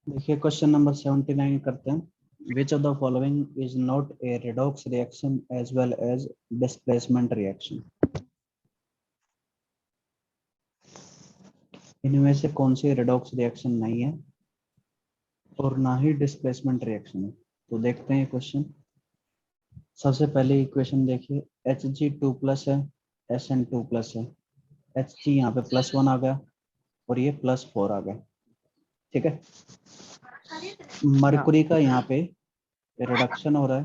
देखिए question number 79 करते हैं। Which of the following is not a redox reaction as well as displacement reaction. इनमें से कौन सी redox रिएक्शन नहीं है और ना ही डिस्प्लेसमेंट रिएक्शन है। तो देखते हैं क्वेश्चन। सबसे पहले इक्वेशन देखिए, Hg2+ है, Sn2+ है। Hg यहाँ पे +1 आ गया और ये +4 आ गया। ठीक है, हाँ मरकुरी का यहाँ पे रिडक्शन हो रहा है,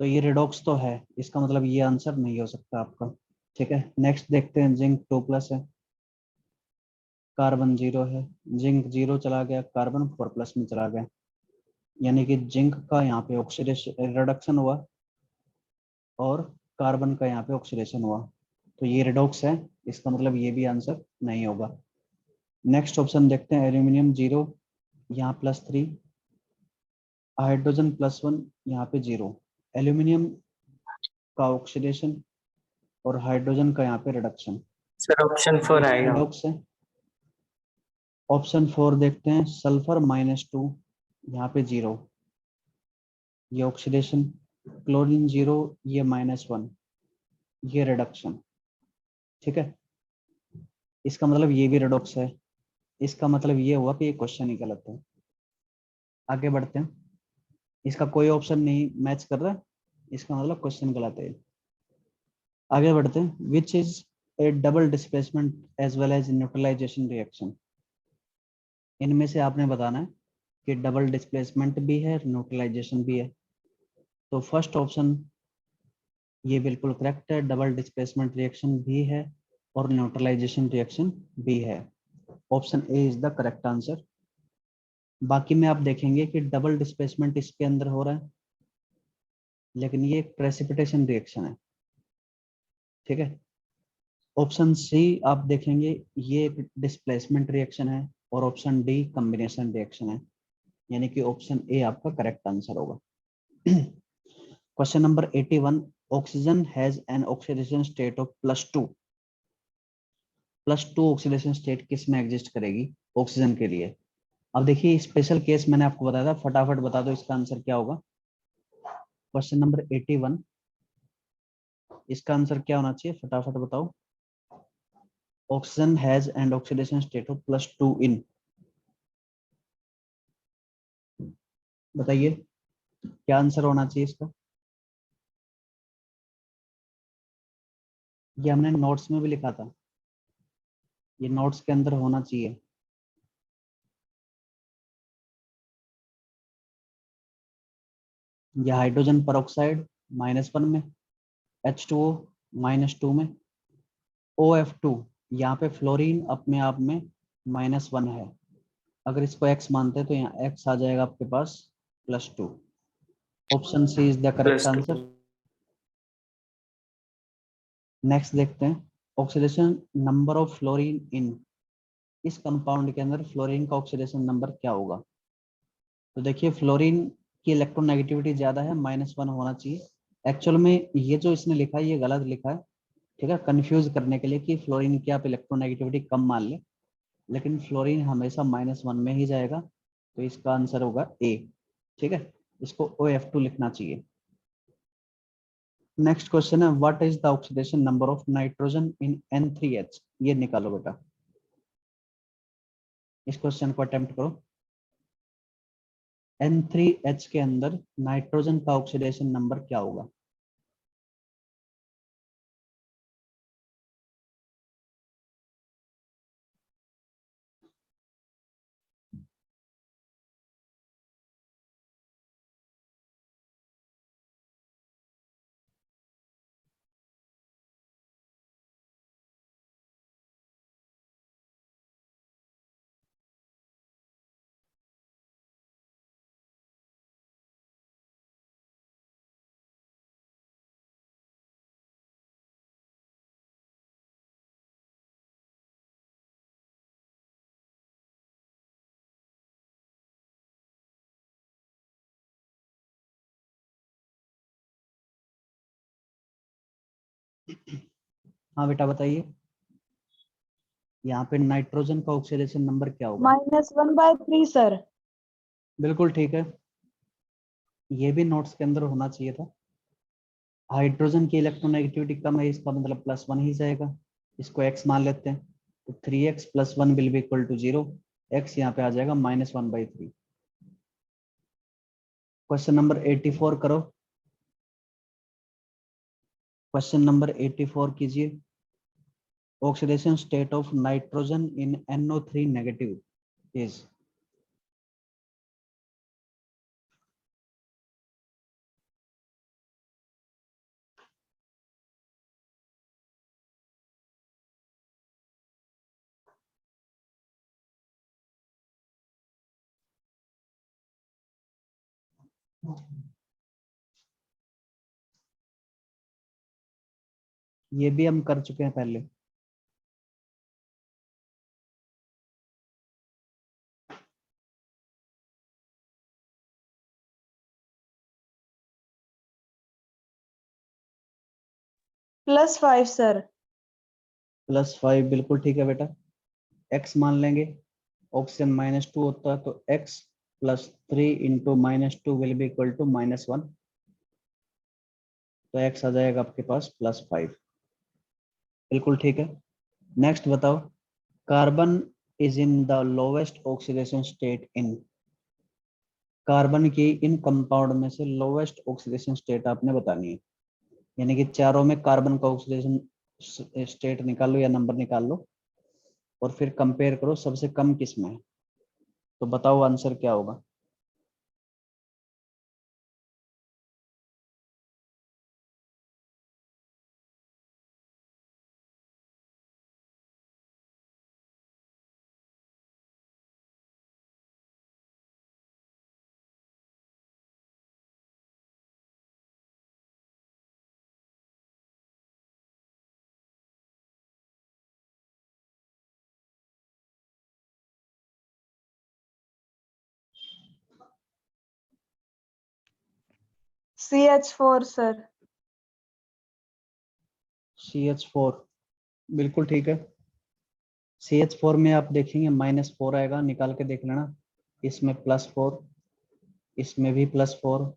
तो ये रिडॉक्स तो है, इसका मतलब ये आंसर नहीं हो सकता आपका। ठीक है, नेक्स्ट देखते हैं। जिंक 2+ है, कार्बन 0 है। जिंक 0 चला गया, कार्बन 4+ में चला गया, यानी कि जिंक का यहाँ पे ऑक्सीडेशन रिडक्शन हुआ और कार्बन का यहाँ पे ऑक्सीडेशन हुआ, तो ये रिडॉक्स है। इसका मतलब ये भी आंसर नहीं होगा। नेक्स्ट ऑप्शन देखते हैं। एल्यूमिनियम 0, यहाँ +3, हाइड्रोजन +1, यहाँ पे 0। एल्यूमिनियम का ऑक्सीडेशन और हाइड्रोजन का यहाँ पे रिडक्शन, सर ऑप्शन तो 4 ये आएगा। रिडॉक्स है। ऑप्शन 4 देखते हैं। सल्फर -2, यहाँ पे 0, ये ऑक्सीडेशन। क्लोरीन 0, ये -1, ये रिडक्शन। ठीक है, इसका मतलब ये भी रिडॉक्स है। इसका मतलब ये हुआ कि ये क्वेश्चन ही गलत है। आगे बढ़ते हैं। इसका कोई ऑप्शन नहीं मैच कर रहा है, इसका मतलब क्वेश्चन गलत है। आगे बढ़ते हैं। Which is a double displacement as well as neutralisation reaction. इनमें से आपने बताना है कि डबल डिस्प्लेसमेंट भी है, न्यूट्रलाइजेशन भी है। तो फर्स्ट ऑप्शन ये बिल्कुल करेक्ट है, डबल डिस्प्लेसमेंट रिएक्शन भी है और न्यूट्रलाइजेशन रिएक्शन भी है। Option A is the correct answer. बाकी में आप देखेंगे कि डबल डिस्प्लेसमेंट इसके अंदर हो रहा है, लेकिन ये एक प्रेसिपिटेशन रिएक्शन है। ठीक है, ऑप्शन सी आप देखेंगे ये एक डिस्प्लेसमेंट रिएक्शन है और ऑप्शन डी कॉम्बिनेशन रिएक्शन है, यानी कि ऑप्शन ए आपका करेक्ट आंसर होगा। Question number 81। Oxygen has an oxidation state of +2। +2 oxidation state किस में एग्जिस्ट करेगी ऑक्सीजन के लिए। अब देखिए स्पेशल केस मैंने आपको बताया था, फटाफट बता दो इसका आंसर क्या होगा। क्वेश्चन नंबर 81, इसका आंसर क्या होना चाहिए, फटाफट बताओ। Oxygen has an oxidation state of +2 इन, बताइए क्या आंसर होना चाहिए इसका। ये हमने नोट्स में भी लिखा था, ये नोट्स के अंदर होना चाहिए। ये हाइड्रोजन परऑक्साइड -1 में, H2O -2 में, OF2, यहाँ पे फ्लोरीन अपने आप में -1 है। अगर इसको x मानते हैं तो यहाँ x आ जाएगा आपके पास +2। Option C is the correct +2। Answer. Next देखते हैं। Oxidation number of fluorine in, इस कंपाउंड के अंदर फ्लोरीन का ऑक्सीडेशन नंबर क्या होगा। तो देखिए फ्लोरीन की इलेक्ट्रोनेगेटिविटी ज्यादा है, -1 होना चाहिए। एक्चुअल में ये जो इसने लिखा है ये गलत लिखा है। ठीक है, कंफ्यूज करने के लिए कि फ्लोरीन की आप इलेक्ट्रोनेगेटिविटी कम मान ले, लेकिन फ्लोरीन हमेशा -1 में ही जाएगा, तो इसका आंसर होगा ए। ठीक है, इसको OF2 लिखना चाहिए। नेक्स्ट क्वेश्चन है, what is the oxidation number of nitrogen in N3H। ये निकालो बेटा, इस क्वेश्चन को अटेम्प्ट करो। N3H के अंदर नाइट्रोजन का ऑक्सीडेशन नंबर क्या होगा। हाँ बेटा बताइए, यहाँ पे नाइट्रोजन का ऑक्सीडेशन नंबर क्या होगा? -1/3 सर। बिल्कुल ठीक है, ये भी नोट्स के अंदर होना चाहिए था। हाइड्रोजन की इलेक्ट्रोनेगेटिविटी कम है, इसका मतलब +1 ही जाएगा, इसको x मान लेते हैं, तो 3x + 1 will be equal to 0, x यहाँ पे आ जाएगा -1/3। क्वेश्चन नंबर 84 करो, क्वेश्चन नंबर 84 कीजिए। Oxidation state of nitrogen in NO3 negative is. ये भी हम कर चुके हैं पहले। +5 सर। +5 बिल्कुल ठीक है बेटा, x मान लेंगे, ऑक्सीजन -2 होता है तो x +3 into -2 will be equal to -1, तो x आ जाएगा आपके पास +5। बिल्कुल ठीक है। नेक्स्ट बताओ, carbon is in the lowest oxidation state in. Carbon की इन कंपाउंड में से लोवेस्ट ऑक्सीडेशन स्टेट आपने बतानी है, यानी कि चारों में कार्बन का ऑक्सीडेशन स्टेट निकाल लो या नंबर निकाल लो और फिर कंपेयर करो सबसे कम किस में है, तो बताओ आंसर क्या होगा। CH4 sir. CH4 बिल्कुल ठीक है। CH4 में आप देखेंगे -4 आएगा, निकाल के देख लेना, इसमें +4, इसमें भी +4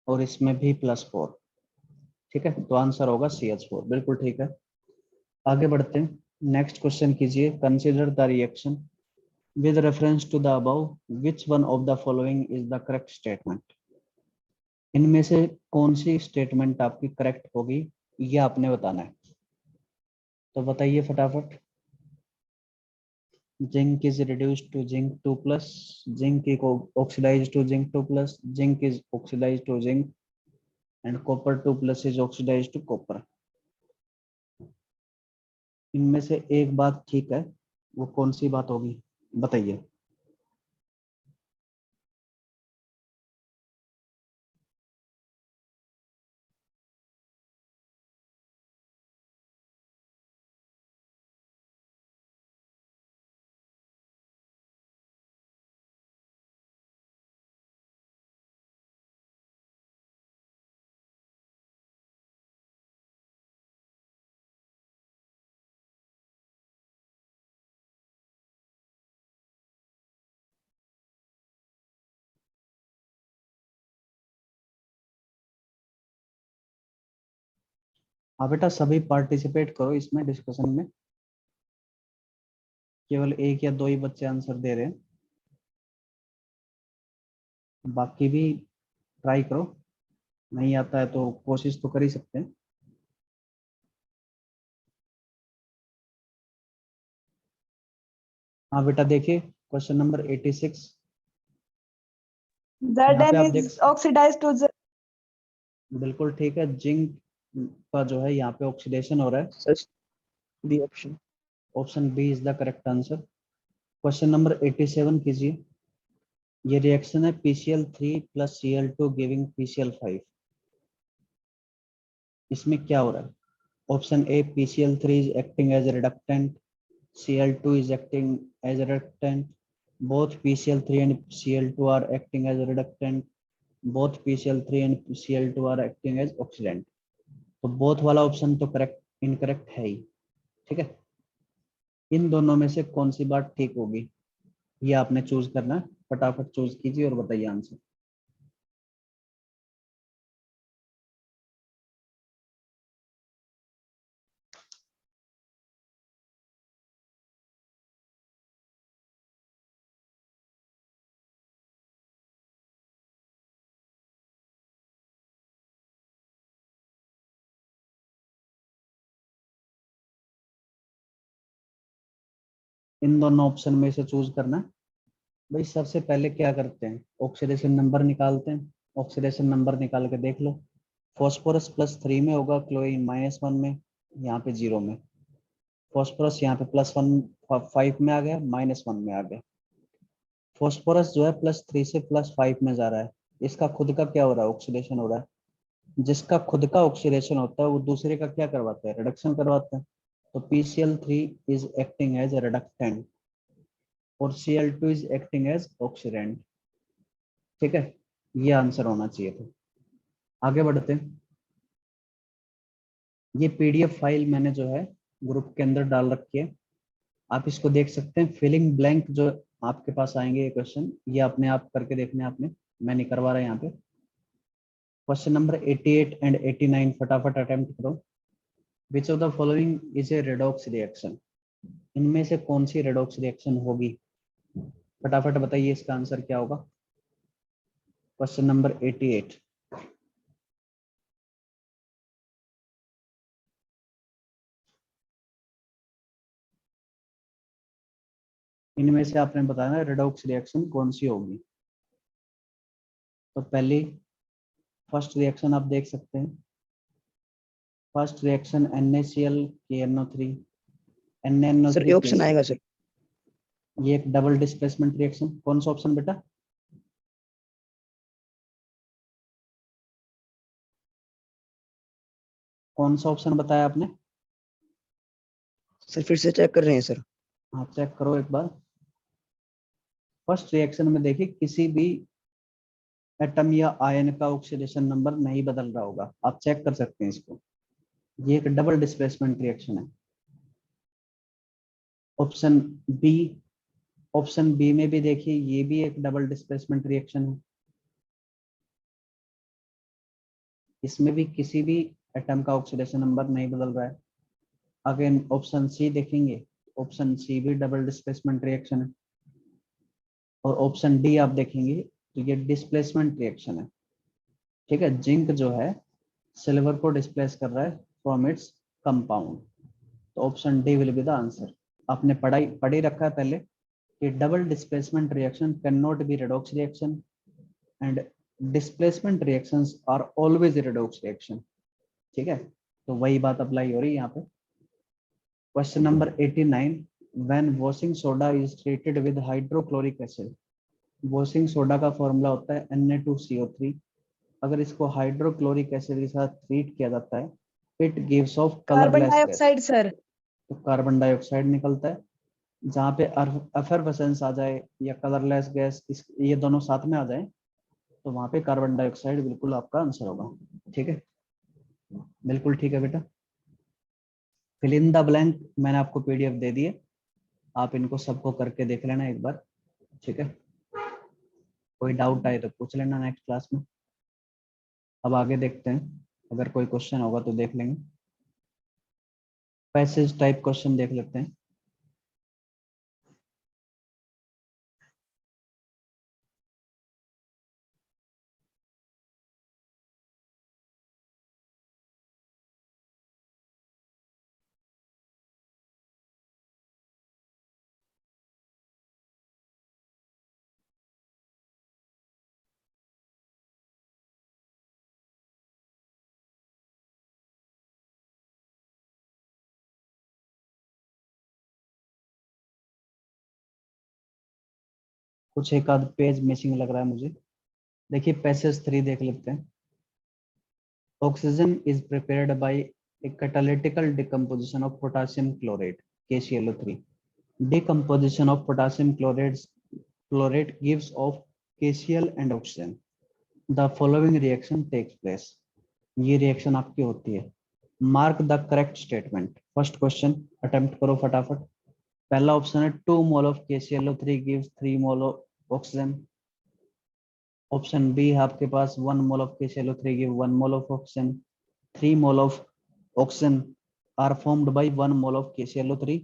और इसमें भी +4। ठीक है, तो आंसर होगा CH4, बिल्कुल ठीक है। आगे बढ़ते हैं, नेक्स्ट क्वेश्चन कीजिए। Consider the reaction with reference to the above, which one of the following is the correct statement. इनमें से कौन सी स्टेटमेंट आपकी करेक्ट होगी, ये आपने बताना है, तो बताइए फटाफट। Zinc is reduced to zinc 2 plus, zinc is oxidized to zinc 2 plus, zinc is oxidized to zinc, and copper 2 plus is oxidized to copper। इनमें से एक बात ठीक है, वो कौन सी बात होगी बताइए। हाँ बेटा, सभी पार्टिसिपेट करो इसमें डिस्कशन में, केवल एक या दो ही बच्चे आंसर दे रहे हैं, बाकी भी ट्राई करो, नहीं आता है तो कोशिश तो कर ही सकते हैं। हाँ बेटा देखिए, क्वेश्चन नंबर 86, यहाँ पे Zn आप देख, is oxidized to zinc। बिल्कुल ठीक है, जिंक का जो है यहाँ पे ऑक्सीडेशन हो रहा है, Such the option. Option B is the correct answer. Question number 87 कीजिए। ये रिएक्शन है PCl3 + Cl2 गिविंग PCl5। इसमें क्या हो रहा है? Option A, PCl3 is acting as reductant, Cl2 is acting as a reductant, both PCl3 and Cl2 are acting as a reductant, both PCl3 and Cl2 are acting as oxidant। तो both वाला option तो correct incorrect है ही। ठीक है, इन दोनों में से कौन सी बात ठीक होगी ये आपने चूज करना है। फटाफट चूज कीजिए और बताइए आंसर। इन दोनों ऑप्शन में से चूज करना है। भाई सबसे पहले क्या करते हैं, ऑक्सीडेशन नंबर निकालते हैं। ऑक्सीडेशन नंबर निकाल के देख लो। फॉस्फोरस +3 में होगा, क्लोरीन -1 में, यहाँ पे 0 में। फॉस्फोरस यहाँ पे +5 में आ गया, -1 में आ गया। फॉस्फोरस जो है +3 से +5 में जा रहा है। इसका खुद का क्या हो रहा है, ऑक्सीडेशन हो रहा है। जिसका खुद का ऑक्सीडेशन होता है वो दूसरे का क्या करवाता है, रिडक्शन करवाता है। तो PCl3 is acting as reductant और Cl2 is acting as oxidant. ठीक है, ये आंसर होना चाहिए था। आगे बढ़ते हैं। ये PDF फाइल मैंने जो है ग्रुप के अंदर डाल रखी है, आप इसको देख सकते हैं। फिलिंग ब्लैंक जो आपके पास आएंगे ये क्वेश्चन, ये अपने आप करके देखने आपने, मैं नहीं करवा रहा यहाँ पे। क्वेश्चन नंबर 88 एंड 89 फटाफट अटेम्प्ट करो। विच of the following is a redox reaction, इनमें से कौन सी रेडॉक्स रिएक्शन होगी, फटाफट बताइए इसका आंसर क्या होगा। Question number 88। इनमें से आपने बताना रेडॉक्स रिएक्शन कौन सी होगी। तो पहली फर्स्ट रिएक्शन आप देख सकते हैं। First reaction NaCl KNO3 sir ये NaNO3 ऑप्शन आएगा सर। ये एक डबल डिस्प्लेसमेंट रिएक्शन। कौन सा ऑप्शन बेटा, कौन सा ऑप्शन बताया आपने। सर फिर से चेक कर रहे हैं सर। हाँ चेक करो एक बार। फर्स्ट रिएक्शन में देखिए किसी भी एटम या आयन का ऑक्सीडेशन नंबर नहीं बदल रहा होगा, आप चेक कर सकते हैं इसको। ये एक डबल डिस्प्लेसमेंट रिएक्शन है। ऑप्शन बी, ऑप्शन बी में भी देखिए ये भी एक डबल डिस्प्लेसमेंट रिएक्शन है। इसमें भी किसी भी एटम का ऑक्सीडेशन नंबर नहीं बदल रहा है। अगेन ऑप्शन सी देखेंगे, ऑप्शन सी भी डबल डिस्प्लेसमेंट रिएक्शन है। और ऑप्शन डी आप देखेंगे तो ये डिस्प्लेसमेंट रिएक्शन है। ठीक है, जिंक जो है सिल्वर को डिस्प्लेस कर रहा है फ्रॉम इट्स कंपाउंड। तो option D will be the answer. आपने पढ़ी रखा है पहले कि double displacement reaction can not be redox reaction and displacement reactions are always redox reaction. ठीक है, तो वही बात अप्लाई हो रही है यहाँ पे। Question number 89, when washing soda is treated with hydrochloric acid, washing soda का फॉर्मूला होता है Na2CO3। अगर इसको हाइड्रोक्लोरिक एसिड के साथ ट्रीट किया जाता है, it gives off carbon colourless gas. Dioxide sir. तो कार्बन डाइऑक्साइड निकलता है। जहाँ पे एफरवेसेंस आ जाए या कलरलेस गैस, ये दोनों साथ में आ जाए तो वहां पे कार्बन डाइऑक्साइड बिल्कुल आपका आंसर होगा। ठीक है, बिल्कुल ठीक है बेटा। फिल इन द ब्लैंक मैंने आपको PDF दे दिए, आप इनको सबको करके देख लेना एक बार। ठीक है, कोई डाउट आए तो पूछ लेना नेक्स्ट क्लास में। अब आगे देखते हैं, अगर कोई क्वेश्चन होगा तो देख लेंगे। पैसेज टाइप क्वेश्चन देख लेते हैं। कुछ एक आध पेज मिसिंग लग रहा है मुझे। देखिए पैसेज 3 देख लेते हैं। Oxygen is prepared by a catalytical decomposition of potassium chloride KClO3। Decomposition of potassium chlorate gives off KCl and oxygen. The following reaction takes place. ये रिएक्शन आपकी होती है। Mark the correct statement. First question attempt करो फटाफट। पहला option है 2 mole of KClO3 gives 3 mole of oxygen. Option B है आपके पास 1 mole of KClO3 give 1 mole of oxygen. 3 mole of oxygen are formed by 1 mole of KClO3।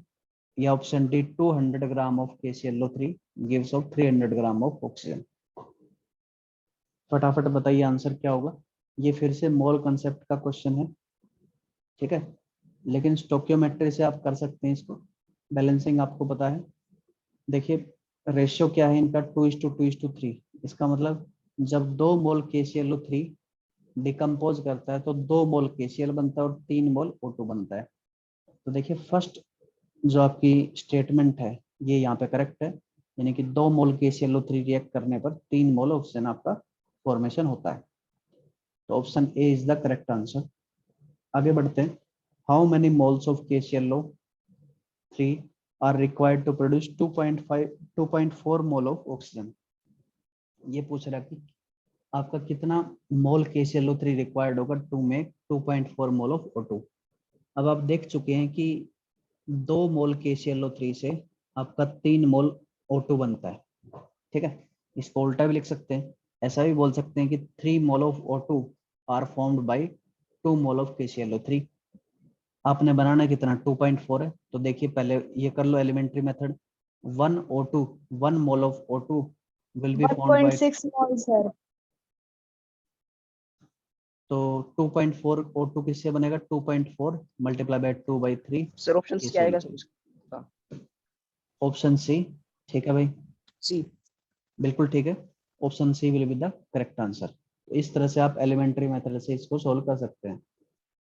या option D 200 gram of KClO3 gives off 300 gram of oxygen. फटाफट बताइए answer क्या होगा। ये फिर से मोल कंसेप्ट का क्वेश्चन है, ठीक है, लेकिन स्टोक्योमेट्री से आप कर सकते हैं इसको। बैलेंसिंग आपको पता है। देखिए रेशियो क्या है इनका, 2:2:3। इसका मतलब जब 2 मोल KClO3 डिकम्पोज करता है तो 2 मोल KCl बनता है और 3 मोल O2 बनता है। तो देखिए फर्स्ट जो आपकी स्टेटमेंट है ये यहाँ पे करेक्ट है, यानी कि 2 मोल KClO3 रिएक्ट करने पर 3 मोल ऑक्सीजन आपका फॉर्मेशन होता है। तो option A is the correct answer. आगे बढ़ते हैं। How many moles of KClO3 are required to produce 2.4 mole of oxygen. ये पूछ रहा है कि आपका कितना मोल KClO3 रिक्वायर्ड होगा to make 2.4 mole of O2। अब आप देख चुके हैं कि 2 मोल KClO3 से आपका 3 मोल O2 बनता है, ठीक है। इसको उल्टा भी लिख सकते हैं, ऐसा भी बोल सकते हैं कि 3 mole of O2 are formed by 2 mole of KClO3। आपने बनाना कितना 2.4 है, तो देखिए पहले ये कर लो elementary method. 1 mole of O2 will be formed by, 1.6 mole, sir. तो 2.4 O2 किससे बनेगा, 2.4 मल्टीप्लाई बाय 2/3 सर ऑप्शन क्या आएगा सर उसका? Option C. ठीक है भाई, सी। बिल्कुल ठीक है। Option C will be the correct answer. इस तरह से आप एलिमेंट्री मेथड से इसको सोल्व कर सकते हैं।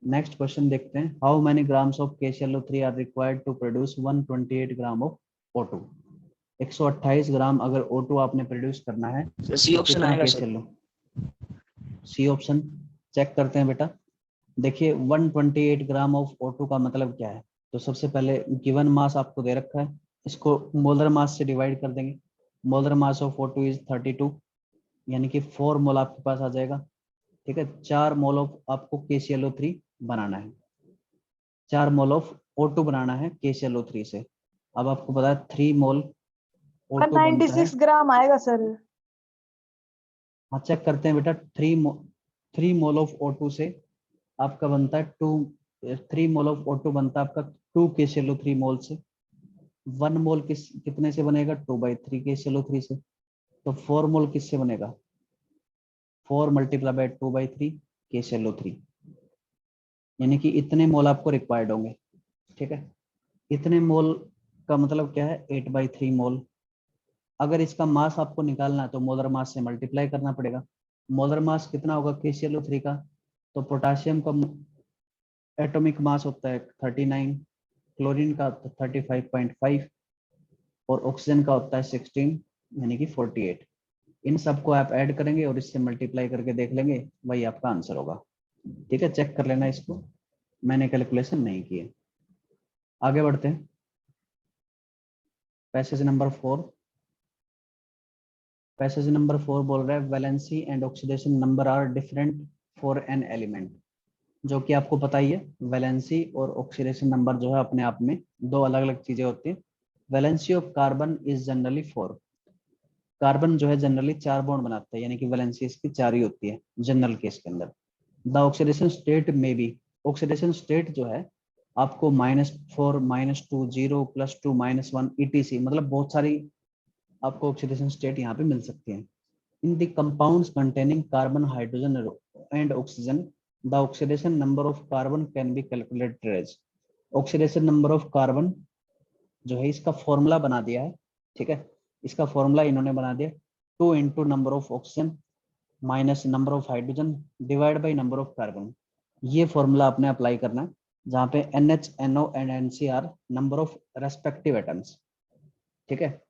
नेक्स्ट क्वेश्चन देखते हैं। How many grams of KClO3 are required to produce 128 gram of O2। 128 gram अगर O2 आपने प्रोड्यूस करना है सी तो ऑप्शन कितना आएगा sir. KClO, C option check करते हैं बेटा। देखिए 128 ग्राम ऑफ O2 का मतलब क्या है, तो सबसे पहले गिवन मास आपको दे रखा है, इसको मोलर मास से डिवाइड कर देंगे। Molar mass of O2 is 32, यानी कि 4 मोल आपके पास आ जाएगा, ठीक है। 4 मोल ऑफ आपको KClO3 बनाना है, 4 मोल ऑफ O2 बनाना है KClO3 से। अब आपको पता है 3 मोल O2 बनता है। 196 ग्राम आएगा सर। हाँ चेक करते हैं बेटा। 3 मोल ऑफ O2 से आपका बनता है 3 मोल ऑफ O2 बनता है आपका 2 KClO3 मोल से। 1 मोल कितने से बनेगा, 2/3 KClO3 से। तो 4 मोल किससे बनेगा, 4 मल्टीप्लाई बाय 2/3 KClO3, यानी कि इतने मोल आपको रिक्वायर्ड होंगे, ठीक है। इतने मोल का मतलब क्या है, 8/3 मोल। अगर इसका मास आपको निकालना है तो मोलर मास से मल्टीप्लाई करना पड़ेगा। मोलर मास कितना होगा KClO3 का, तो पोटाशियम का एटॉमिक मास होता है 39, क्लोरीन का 35.5 और ऑक्सीजन का होता है 16, यानी कि 48। इन सबको आप ऐड करेंगे और इससे मल्टीप्लाई करके देख लेंगे, वही आपका आंसर होगा, ठीक है। चेक कर लेना इसको, मैंने कैलकुलेशन नहीं की है। आगे बढ़ते हैं। Passage number 4। पैसेज नंबर 4 बोल रहा है valency and oxidation number are different for an element. जो कि आपको पता ही है, वैलेंसी और ऑक्सीडेशन नंबर जो है अपने आप में दो अलग अलग चीजें होती हैं। Valency of carbon is generally 4। Carbon जो है जनरली 4 बॉन्ड बनाता है, यानी कि वैलेंसी इसकी 4 ही होती है जनरल केस के अंदर। द ऑक्सीडेशन स्टेट में भी, ऑक्सीडेशन स्टेट जो है आपको -4 -2 0 +2 -1 ETC, मतलब बहुत सारी आपको ऑक्सीडेशन स्टेट यहाँ पे मिल सकती है। In the compounds containing carbon hydrogen and oxygen the oxidation number of carbon can be calculated as. Oxidation number of carbon जो है इसका फॉर्मूला बना दिया है, ठीक है। इसका फॉर्मूला इन्होंने बना दिया 2 × number of oxygen minus number of hydrogen divide by number of carbon. ये फॉर्मूला आपने अप्लाई करना है, जहाँ पे NH NO and NCr number of respective atoms, ठीक है।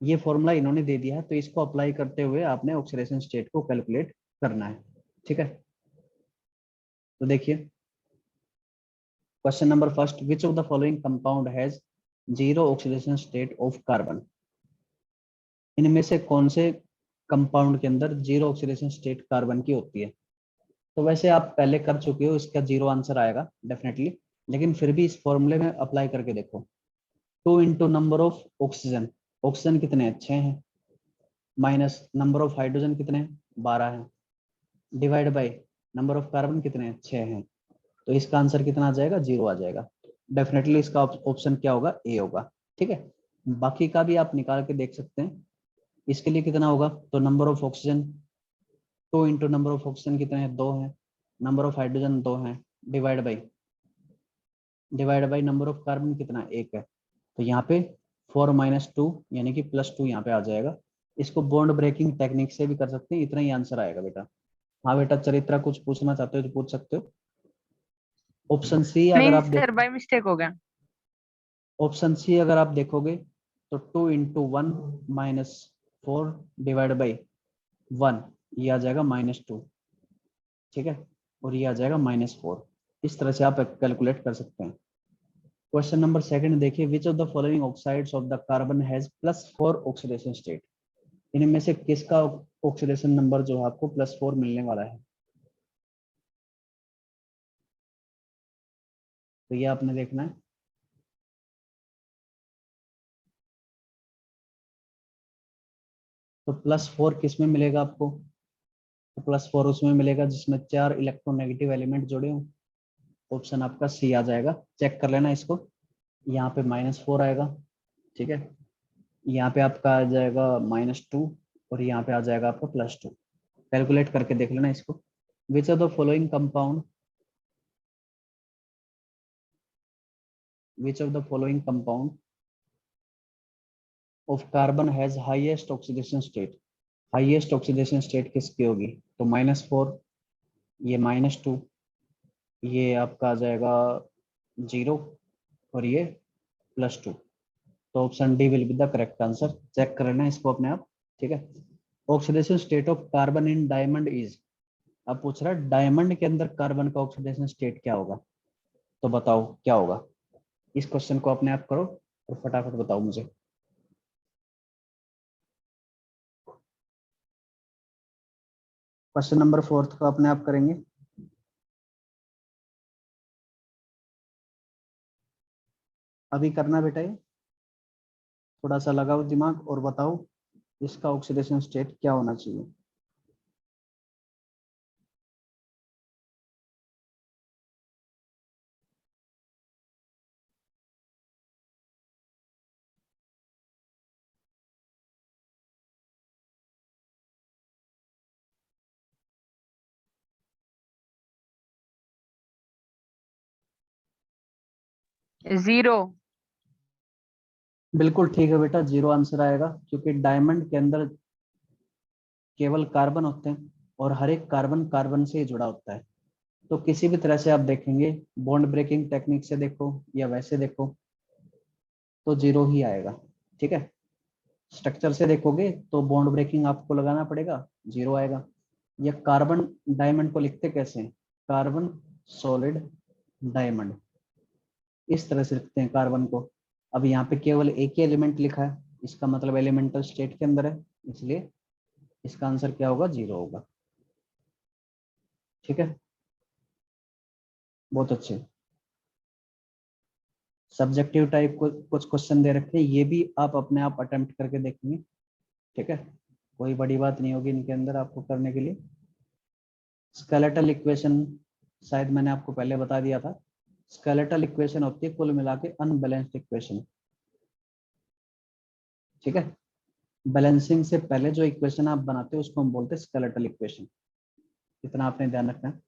ये फॉर्मूला इन्होंने दे दिया है, तो इसको अप्लाई करते हुए आपने ऑक्सीडेशन स्टेट को कैलकुलेट करना है, ठीक है। तो देखिए question number first, which of the following compound has 0 oxidation state of carbon. इनमें से कौन से कंपाउंड के अंदर 0 ऑक्सीडेशन स्टेट कार्बन की होती है। तो वैसे आप पहले कर चुके हो, इसका 0 आंसर आएगा डेफिनेटली, लेकिन फिर भी इस फॉर्मूले में अप्लाई करके देखो। 2 into number of oxygen, oxygen कितने हैं 6 हैं, माइनस नंबर ऑफ हाइड्रोजन कितने हैं 12 हैं, divide by number of carbon कितने हैं 6 हैं। तो इसका आंसर कितना आ जाएगा 0 आ जाएगा। डेफिनेटली इसका ऑप्शन क्या होगा, ए होगा। ठीक है, बाकी का भी आप निकाल के देख सकते हैं। इसके लिए कितना होगा, तो number of oxygen 2 into number of oxygen कितने हैं 2 हैं, नंबर ऑफ हाइड्रोजन 2 हैं, divide by number of carbon कितना 1 है। तो यहाँ पे 4 माइनस 2 यानी कि +2 यहाँ पे आ जाएगा। इसको बॉन्ड ब्रेकिंग टेक्निक से भी कर सकते हैं, इतना ही आंसर आएगा बेटा। हाँ बेटा चरित्रा कुछ पूछना चाहते हो तो पूछ सकते हो। ऑप्शन सी अगर नहीं आप देख सर, बाय मिस्टेक हो गया। ऑप्शन सी अगर आप देखोगे तो 2 इंटू 1 माइनस 4 डिवाइड बाई 1, ये आ जाएगा -2। ठीक है, और ये आ जाएगा -4। इस तरह से आप कैलकुलेट कर सकते हैं। क्वेश्चन नंबर सेकंड देखिए, विच of the following oxides of the carbon has +4 oxidation state. इनमें से किसका ऑक्सीडेशन नंबर जो है आपको +4 मिलने वाला है। तो ये आपने देखना है। तो +4 किस में मिलेगा आपको, तो +4 उसमें मिलेगा जिसमें 4 इलेक्ट्रोनेगेटिव एलिमेंट जुड़े हों। ऑप्शन आपका सी आ जाएगा, चेक कर लेना इसको। यहाँ पे -4 आएगा, ठीक है, यहाँ पे आपका आ जाएगा -2 और यहाँ पे आ जाएगा आपका +2। कैलकुलेट करके देख लेना इसको। विच of the following compound which of the following compound of carbon has highest oxidation state। Highest oxidation state किसकी होगी, तो -4, ये -2, ये आपका आ जाएगा 0 और ये +2। तो option D will be the correct answer. Check कर लेना इसको अपने आप। ठीक है, oxidation state of carbon in diamond is. अब पूछ रहा है डायमंड के अंदर कार्बन का ऑक्सीडेशन स्टेट क्या होगा, तो बताओ क्या होगा। इस क्वेश्चन को अपने आप करो और फटाफट बताओ मुझे। क्वेश्चन नंबर 4 को अपने आप करेंगे। अभी करना बेटा, ये थोड़ा सा लगाओ दिमाग और बताओ इसका ऑक्सीडेशन स्टेट क्या होना चाहिए। जीरो। बिल्कुल ठीक है बेटा, 0 आंसर आएगा, क्योंकि डायमंड के अंदर केवल कार्बन होते हैं और हर एक कार्बन कार्बन से ही जुड़ा होता है। तो किसी भी तरह से आप देखेंगे, बॉन्ड ब्रेकिंग टेक्निक से देखो या वैसे देखो, तो 0 ही आएगा। ठीक है, स्ट्रक्चर से देखोगे तो बॉन्ड ब्रेकिंग आपको लगाना पड़ेगा, 0 आएगा। या कार्बन डायमंड को लिखते कैसे हैं, कार्बन सॉलिड डायमंड, इस तरह से लिखते हैं कार्बन को। अब यहाँ पे केवल एक ही एलिमेंट लिखा है, इसका मतलब एलिमेंटल स्टेट के अंदर है, इसलिए इसका आंसर क्या होगा, 0 होगा। ठीक है, बहुत अच्छे। सब्जेक्टिव टाइप को कुछ क्वेश्चन दे रखे हैं, ये भी आप अपने आप अटेम्प्ट करके देखेंगे। ठीक है, कोई बड़ी बात नहीं होगी इनके अंदर आपको करने के लिए। स्केलेटल इक्वेशन शायद मैंने आपको पहले बता दिया था। स्केलेटल इक्वेशन होती है कुल मिला के अनबैलेंस्ड इक्वेशन। ठीक है, बैलेंसिंग से पहले जो इक्वेशन आप बनाते हो उसको हम बोलते हैं स्केलेटल इक्वेशन। इतना आपने ध्यान रखना है।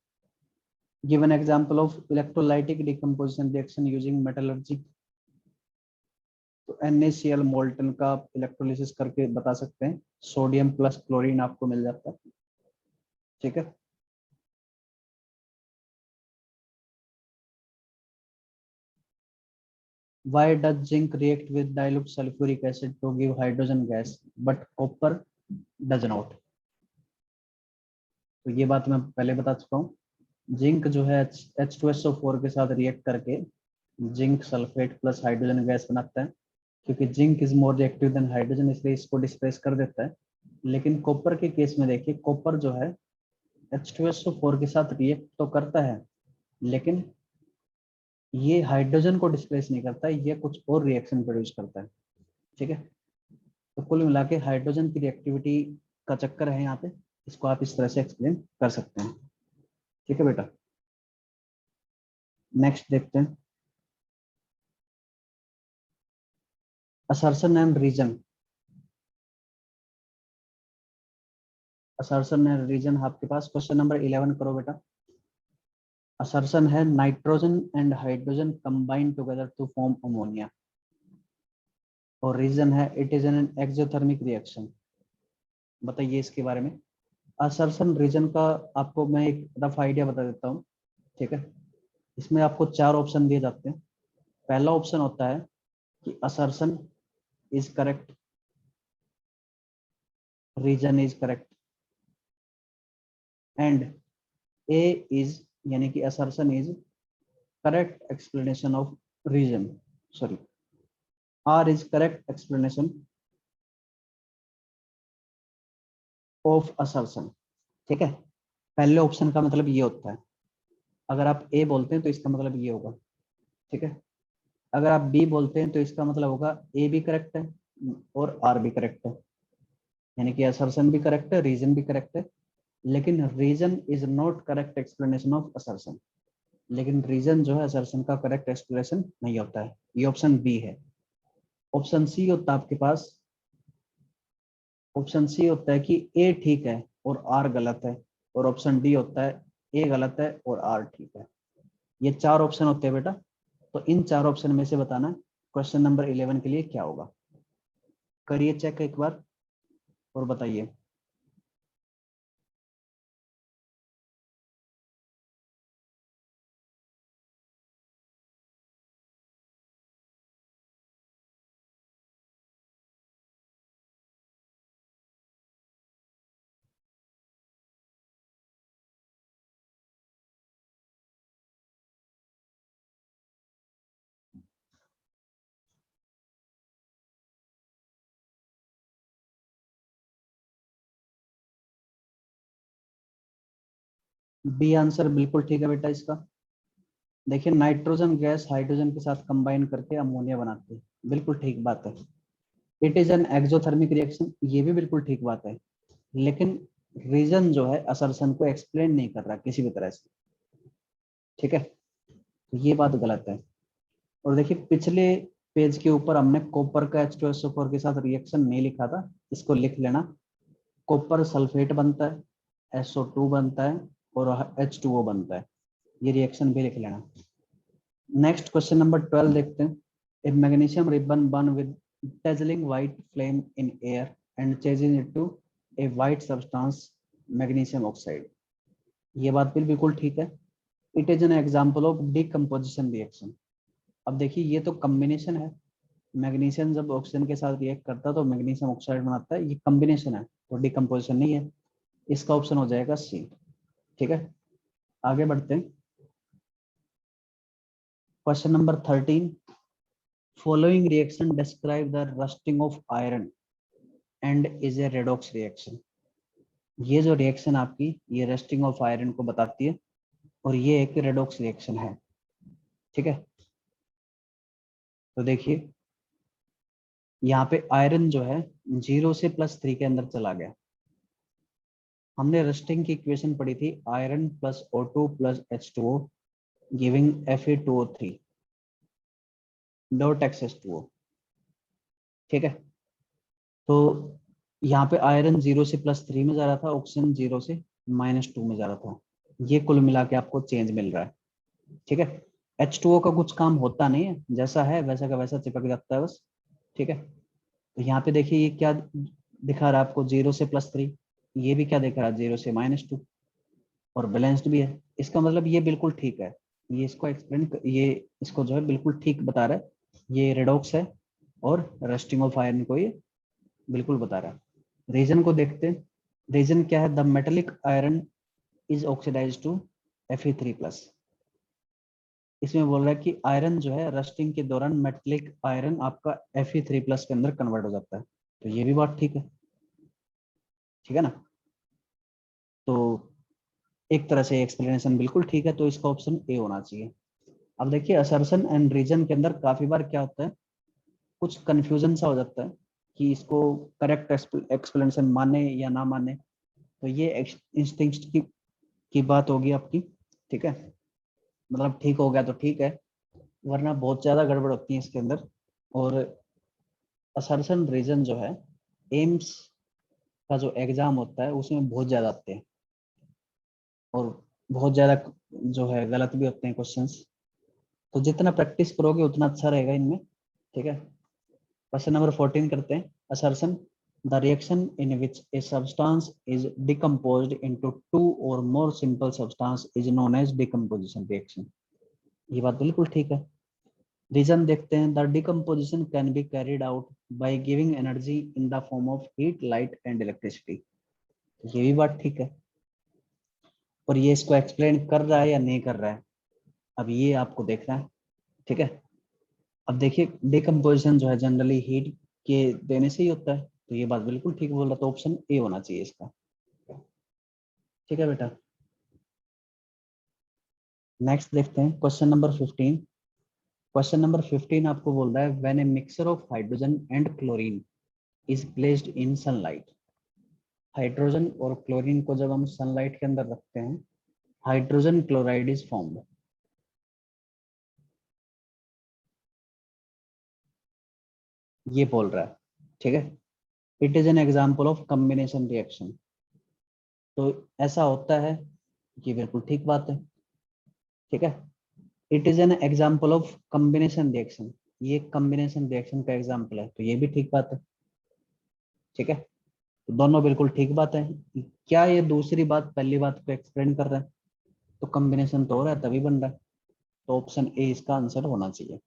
Give an example of electrolytic decomposition reaction using metallurgy. तो NaCl मोल्टन का आप इलेक्ट्रोलिसिस करके बता सकते हैं, सोडियम प्लस क्लोरीन आपको मिल जाता है। ठीक है, why does zinc react with dilute sulfuric acid to give hydrogen gas but copper does not। तो ये बात मैं पहले बता चुका हूँ। जिंक जो है H2SO4 के साथ रिएक्ट करके zinc sulphate plus hydrogen gas बनाता है, क्योंकि zinc is more reactive than hydrogen, इसलिए इसको डिस्प्लेस कर देता है। लेकिन कॉपर के केस में देखिए, कॉपर जो है H2SO4 के साथ रिएक्ट तो करता है, लेकिन ये हाइड्रोजन को डिस्प्लेस नहीं करता है, ये कुछ और रिएक्शन प्रोड्यूस करता है। ठीक है, तो कुल मिला के हाइड्रोजन की रिएक्टिविटी का चक्कर है यहाँ पे, इसको आप इस तरह से एक्सप्लेन कर सकते हैं। ठीक है बेटा, नेक्स्ट देखते हैं, assertion and reason. Assertion and reason आपके पास क्वेश्चन नंबर 11 करो बेटा। असर्शन है nitrogen and hydrogen combine together to form ammonia, और रीजन है it is an exothermic reaction. बताइए इसके बारे में। असर्शन रीजन का आपको मैं एक रफ आइडिया बता देता हूँ। ठीक है, इसमें आपको 4 ऑप्शन दिए जाते हैं। पहला ऑप्शन होता है कि assertion is correct, reason is correct, and A is, यानी कि assertion is correct explanation of reason, sorry, R is correct explanation of assertion. ठीक है, पहले ऑप्शन का मतलब ये होता है, अगर आप ए बोलते हैं तो इसका मतलब ये होगा। ठीक है, अगर आप बी बोलते हैं तो इसका मतलब होगा ए भी करेक्ट है और आर भी करेक्ट है, यानी कि असर्शन भी करेक्ट है, रीजन भी करेक्ट है, लेकिन reason is not correct explanation of assertion. लेकिन रीजन जो है असर्शन का करेक्ट एक्सप्लेनेशन नहीं होता है, ये ऑप्शन बी है। ऑप्शन सी होता है आपके पास, ऑप्शन सी होता है कि ए ठीक है और आर गलत है, और ऑप्शन डी होता है ए गलत है और आर ठीक है। ये 4 ऑप्शन होते हैं बेटा, तो इन 4 ऑप्शन में से बताना क्वेश्चन नंबर 11 के लिए क्या होगा। करिए चेक एक बार और बताइए। बी आंसर बिल्कुल ठीक है बेटा इसका। देखिए, नाइट्रोजन गैस हाइड्रोजन के साथ कंबाइन करके अमोनिया बनाती है, बिल्कुल ठीक बात है। It is an exothermic reaction, ये भी बिल्कुल ठीक बात है, लेकिन रीजन जो है असर्शन को एक्सप्लेन नहीं कर रहा किसी भी तरह से। ठीक है, तो ये बात गलत है। और देखिए, पिछले पेज के ऊपर हमने कॉपर का H2SO4 के साथ रिएक्शन नहीं लिखा था, इसको लिख लेना। कॉपर सल्फेट बनता है, SO2 बनता है और H2O बनता है, ये रिएक्शन भी लिख लेना। नेक्स्ट क्वेश्चन नंबर 12 देखते हैं। A magnesium ribbon burn with dazzling white flame in air and changes it to a white substance, magnesium oxide। ये बात भी बिल्कुल ठीक है। It is an example of decomposition reaction. अब देखिए, ये तो कॉम्बिनेशन है, मैग्नीशियम जब ऑक्सीजन के साथ रिएक्ट करता है तो मैग्नीशियम ऑक्साइड बनाता है, ये कॉम्बिनेशन है, तो डिकम्पोजिशन नहीं है। इसका ऑप्शन हो जाएगा सी। ठीक है, आगे बढ़ते हैं। Question number 13, following reaction describe the rusting of iron and is a redox reaction. ये जो रिएक्शन आपकी, ये रस्टिंग ऑफ आयरन को बताती है और ये एक रेडॉक्स रिएक्शन है। ठीक है, तो देखिए यहाँ पे आयरन जो है 0 से +3 के अंदर चला गया। हमने रस्टिंग की इक्वेशन पढ़ी थी, iron plus O2 plus H2O giving Fe2O3 dot H2O। ठीक है, तो यहाँ पे आयरन 0 से +3 में जा रहा था, ऑक्सीजन 0 से -2 में जा रहा था, ये कुल मिला के आपको चेंज मिल रहा है। ठीक है, H2O का कुछ काम होता नहीं है, जैसा है वैसा का वैसा चिपक जाता है बस। ठीक है, तो यहाँ पे देखिए ये क्या दिखा रहा है आपको, 0 से +3, ये भी क्या दिख रहा है 0 से -2, और बैलेंस्ड भी है। इसका मतलब ये बिल्कुल ठीक है, ये इसको एक्सप्लेन, ये इसको जो है बिल्कुल ठीक बता रहा है, ये रेडॉक्स है और रस्टिंग ऑफ आयरन को ये बिल्कुल बता रहा है। रीजन को देखते हैं, रीजन क्या है, the metallic iron is oxidize to Fe3+। इसमें बोल रहा है कि आयरन जो है रस्टिंग के दौरान मेटेलिक आयरन आपका Fe3+ के अंदर कन्वर्ट हो जाता है, तो ये भी बात ठीक है। ठीक है ना, तो एक तरह से एक्सप्लेनेशन बिल्कुल ठीक है, तो इसका ऑप्शन ए होना चाहिए। अब देखिए असर्शन एंड रीजन के अंदर काफी बार क्या होता है, कुछ कंफ्यूजन सा हो जाता है कि इसको करेक्ट एक्सप्लेनेशन माने या ना माने। तो ये इंस्टिंक्ट की बात होगी आपकी, ठीक है, मतलब ठीक हो गया तो ठीक है, वरना बहुत ज्यादा गड़बड़ होती है इसके अंदर। और असर्शन रीजन जो है, एम्स का जो एग्जाम होता है उसमें बहुत ज्यादा आते हैं, और बहुत ज्यादा जो है गलत भी होते हैं क्वेश्चंस। तो जितना प्रैक्टिस करोगे उतना अच्छा रहेगा इनमें, ठीक है। क्वेश्चन नंबर 14 करते हैं। Assertion, the reaction in which a substance is decomposed into two or more simple substance is known as decomposition reaction. ये बात बिल्कुल ठीक है। रीजन देखते हैं, the decomposition can be carried out by giving energy in the form of heat, light and electricity. ये भी बात ठीक है, और ये इसको एक्सप्लेन कर रहा है या नहीं कर रहा है, अब ये आपको देखना है, ठीक है। अब देखिए डिकम्पोजिशन जो है जनरली हीट के देने से ही होता है, तो ये बात बिल्कुल ठीक बोल रहा, तो ऑप्शन ए होना चाहिए इसका, ठीक है बेटा। नेक्स्ट देखते हैं क्वेश्चन नंबर 15। क्वेश्चन नंबर 15 आपको बोल रहा है, when a mixture of hydrogen and chlorine is placed in sunlight. Hydrogen और क्लोरीन को जब हम सनलाइट के अंदर रखते हैं, हाइड्रोजन क्लोराइड इज फॉर्म्ड। ये बोल रहा है, ठीक है। It is an example of combination reaction. तो ऐसा होता है, ये बिल्कुल ठीक बात है, ठीक है। It is an example of combination reaction, ये कॉम्बिनेशन रिएक्शन का एग्जाम्पल है, तो ये भी ठीक बात है, ठीक है। तो दोनों बिल्कुल ठीक बात है। क्या ये दूसरी बात पहली बात को एक्सप्लेन कर रहा है? तो कॉम्बिनेशन तो हो रहा है तभी बन रहा है, तो ऑप्शन ए इसका आंसर होना चाहिए।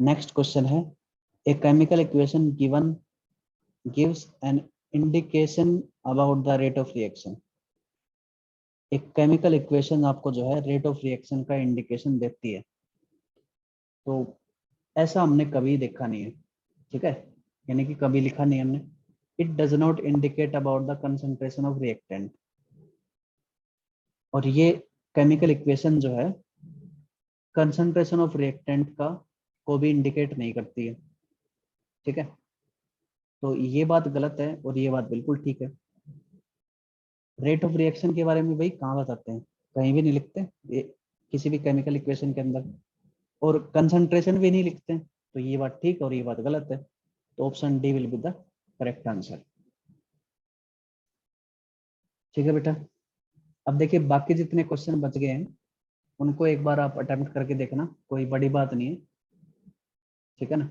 नेक्स्ट क्वेश्चन है, a chemical equation given gives an indication about the rate of reaction. एक केमिकल इक्वेशन आपको जो है रेट ऑफ रिएक्शन का इंडिकेशन देती है, तो ऐसा हमने कभी देखा नहीं है, ठीक है, यानी कि कभी लिखा नहीं हमने। It does not indicate about the concentration of reactant. और ये केमिकल इक्वेशन जो है कंसंट्रेशन ऑफ रिएक्टेंट का को भी इंडिकेट नहीं करती है, ठीक है। तो ये बात गलत है और ये बात बिल्कुल ठीक है। रेट ऑफ रिएक्शन के बारे में भाई कहाँ बताते हैं, कहीं भी नहीं लिखते ये, किसी भी केमिकल इक्वेशन के अंदर, और कंसंट्रेशन भी नहीं लिखते, तो ये बात ठीक है और ये बात गलत है, तो option D will be the correct answer, ठीक है बेटा। अब देखिए बाकी जितने क्वेश्चन बच गए हैं उनको एक बार आप अटेम्प्ट करके देखना, कोई बड़ी बात नहीं है, ठीक है ना।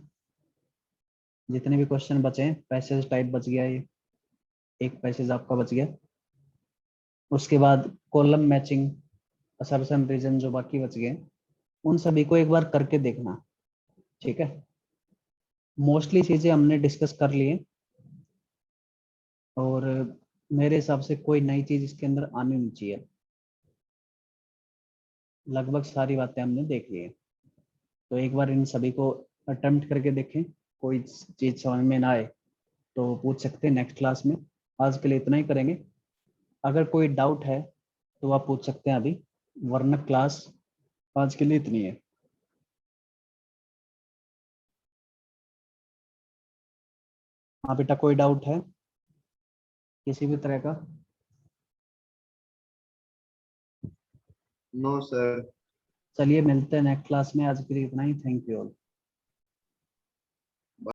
जितने भी क्वेश्चन बचे हैं, पैसेज टाइप बच गया, ये एक पैसेज आपका बच गया, उसके बाद कॉलम मैचिंग, असर्शन रीजन जो बाकी बच गए उन सभी को एक बार करके देखना, ठीक है। मोस्टली चीजें हमने डिस्कस कर ली हैं, और मेरे हिसाब से कोई नई चीज इसके अंदर आनी नहीं चाहिए, लगभग सारी बातें हमने देख ली है। तो एक बार इन सभी को अटेम्प्ट करके देखें, कोई चीज समझ में ना आए तो पूछ सकते हैं नेक्स्ट क्लास में। आज के लिए इतना ही करेंगे, अगर कोई डाउट है तो आप पूछ सकते हैं अभी, वरना क्लास आज के लिए इतनी है। हाँ बेटा, कोई डाउट है किसी भी तरह का? No sir. चलिए मिलते हैं नेक्स्ट क्लास में, आज के लिए इतना ही, थैंक यू ऑल।